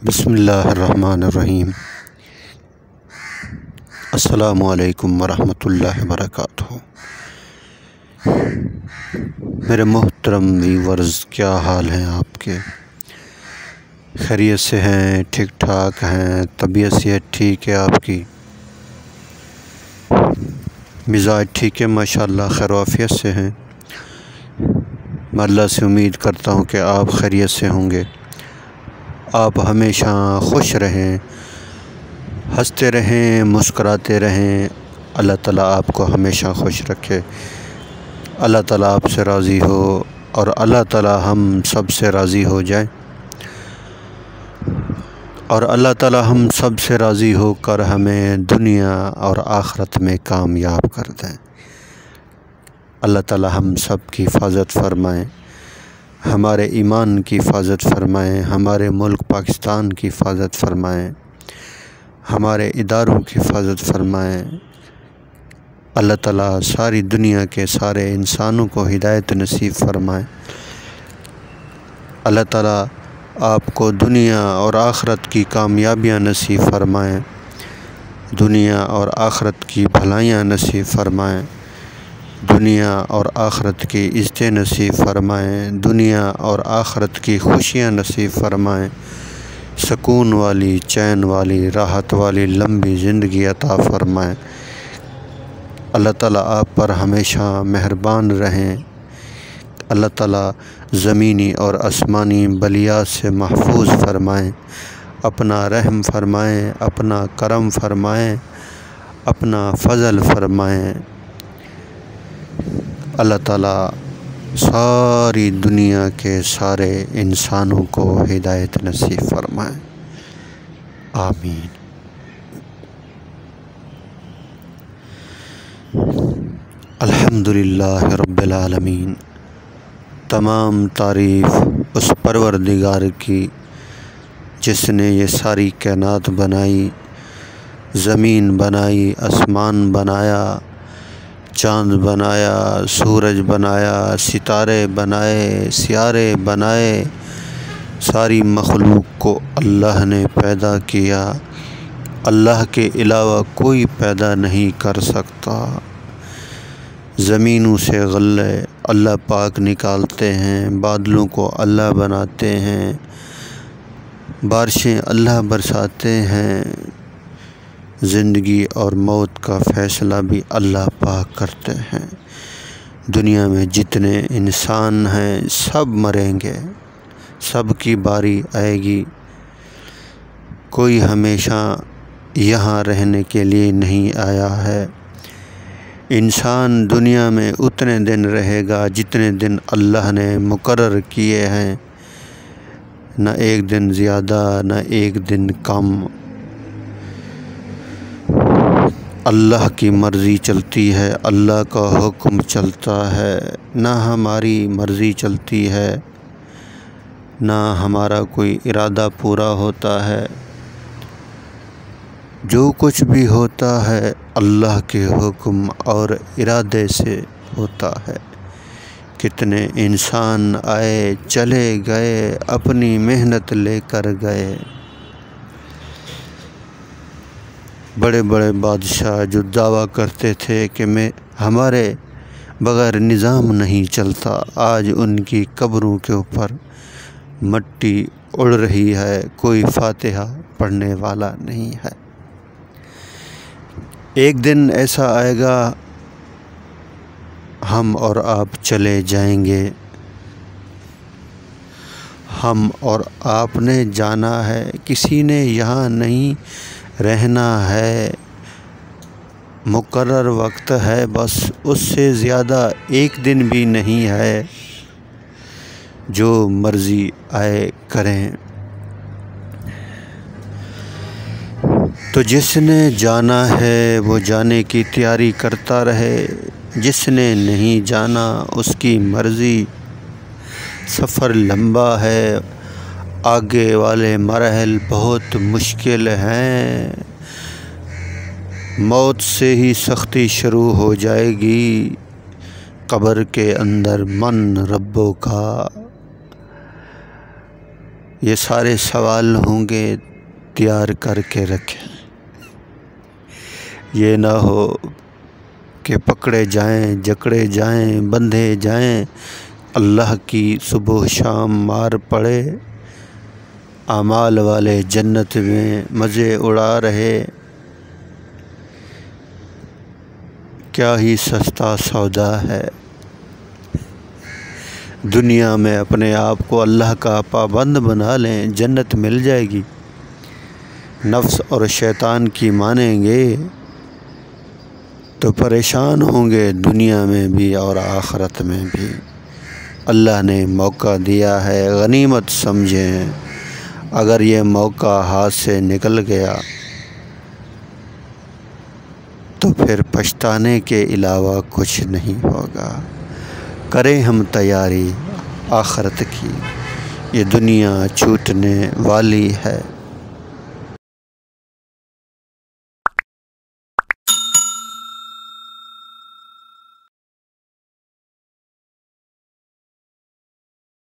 بسم اللہ الرحمن الرحیم۔ السلام علیکم ورحمۃ اللہ وبرکاتہ۔ میرے محترم ویورز، کیا حال ہیں آپ کے؟ خیریت سے ہیں؟ ٹھیک ٹھاک ہیں؟ طبیعت صحت ٹھیک ہے آپ کی؟ مزاج ٹھیک ہے؟ ماشاءاللہ خیر و عافیت سے ہیں۔ میں اللہ سے امید کرتا ہوں کہ آپ خیریت سے ہوں گے۔ آپ ہمیشہ خوش رہیں، ہنستے رہیں، مسکراتے رہیں۔ اللہ تعالیٰ آپ کو ہمیشہ خوش رکھے۔ اللہ تعالیٰ آپ سے راضی ہو اور اللہ تعالیٰ ہم سب سے راضی ہو جائے، اور اللہ تعالیٰ ہم سب سے راضی ہو کر ہمیں دنیا اور آخرت میں کامیاب کر دیں۔ اللہ تعالیٰ ہم سب کی حفاظت فرمائیں، ہمارے ایمان کی حفاظت فرمائیں، ہمارے ملک پاکستان کی حفاظت فرمائیں، ہمارے اداروں کی حفاظت فرمائیں۔ اللہ تعالیٰ ساری دنیا کے سارے انسانوں کو ہدایت نصیب فرمائیں۔ اللہ تعالیٰ آپ کو دنیا اور آخرت کی کامیابیاں نصیب فرمائیں، دنیا اور آخرت کی بھلائیاں نصیب فرمائیں، دنیا اور آخرت کی عزتیں نصیب فرمائیں، دنیا اور آخرت کی خوشیاں نصیب فرمائیں، سکون والی، چین والی، راحت والی لمبی زندگی عطا فرمائیں۔ اللہ تعالیٰ آپ پر ہمیشہ مہربان رہیں۔ اللہ تعالیٰ زمینی اور آسمانی بلیات سے محفوظ فرمائیں، اپنا رحم فرمائیں، اپنا کرم فرمائیں، اپنا فضل فرمائیں۔ اللہ تعالیٰ ساری دنیا کے سارے انسانوں کو ہدایت نصیب فرمائیں، آمین۔ الحمدللہ رب العالمین۔ تمام تعریف اس پروردگار کی جس نے یہ ساری کائنات بنائی، زمین بنائی، آسمان بنایا، چاند بنایا، سورج بنایا، ستارے بنائے، سیارے بنائے۔ ساری مخلوق کو اللہ نے پیدا کیا۔ اللہ کے علاوہ کوئی پیدا نہیں کر سکتا۔ زمینوں سے غلے اللہ پاک نکالتے ہیں، بادلوں کو اللہ بناتے ہیں، بارشیں اللہ برساتے ہیں، زندگی اور موت کا فیصلہ بھی اللہ پاک کرتے ہیں۔ دنیا میں جتنے انسان ہیں سب مریں گے، سب کی باری آئے گی۔ کوئی ہمیشہ یہاں رہنے کے لیے نہیں آیا ہے۔ انسان دنیا میں اتنے دن رہے گا جتنے دن اللہ نے مقرر کیے ہیں، نہ ایک دن زیادہ نہ ایک دن کم۔ اللہ کی مرضی چلتی ہے، اللہ کا حکم چلتا ہے، نہ ہماری مرضی چلتی ہے، نہ ہمارا کوئی ارادہ پورا ہوتا ہے۔ جو کچھ بھی ہوتا ہے اللہ کے حکم اور ارادے سے ہوتا ہے۔ کتنے انسان آئے چلے گئے، اپنی محنت لے کر گئے۔ بڑے بڑے بادشاہ جو دعویٰ کرتے تھے کہ ہمارے بغیر نظام نہیں چلتا، آج ان کی قبروں کے اوپر مٹی اڑ رہی ہے، کوئی فاتحہ پڑھنے والا نہیں ہے۔ ایک دن ایسا آئے گا ہم اور آپ چلے جائیں گے۔ ہم اور آپ نے جانا ہے، کسی نے یہاں نہیں رہنا ہے۔ مقرر وقت ہے، بس اس سے زیادہ ایک دن بھی نہیں ہے۔ جو مرضی آئے کریں۔ تو جس نے جانا ہے وہ جانے کی تیاری کرتا رہے، جس نے نہیں جانا اس کی مرضی۔ سفر لمبا ہے، آگے والے مراحل بہت مشکل ہیں۔ موت سے ہی سختی شروع ہو جائے گی، قبر کے اندر من ربوں کا۔ یہ سارے سوال ہوں گے، تیار کر کے رکھیں۔ یہ نہ ہو کہ پکڑے جائیں، جکڑے جائیں، بندھے جائیں، اللہ کی صبح شام مار پڑے، اعمال والے جنت میں مزے اڑا رہے، کیا ہی سستا سودا ہے۔ دنیا میں اپنے آپ کو اللہ کا پابند بنا لیں، جنت مل جائے گی۔ نفس اور شیطان کی مانیں گے تو پریشان ہوں گے، دنیا میں بھی اور آخرت میں بھی۔ اللہ نے موقع دیا ہے، غنیمت سمجھیں۔ اگر یہ موقع ہاتھ سے نکل گیا تو پھر پچھتانے کے علاوہ کچھ نہیں ہوگا۔ کریں ہم تیاری آخرت کی، یہ دنیا چھوٹنے والی ہے۔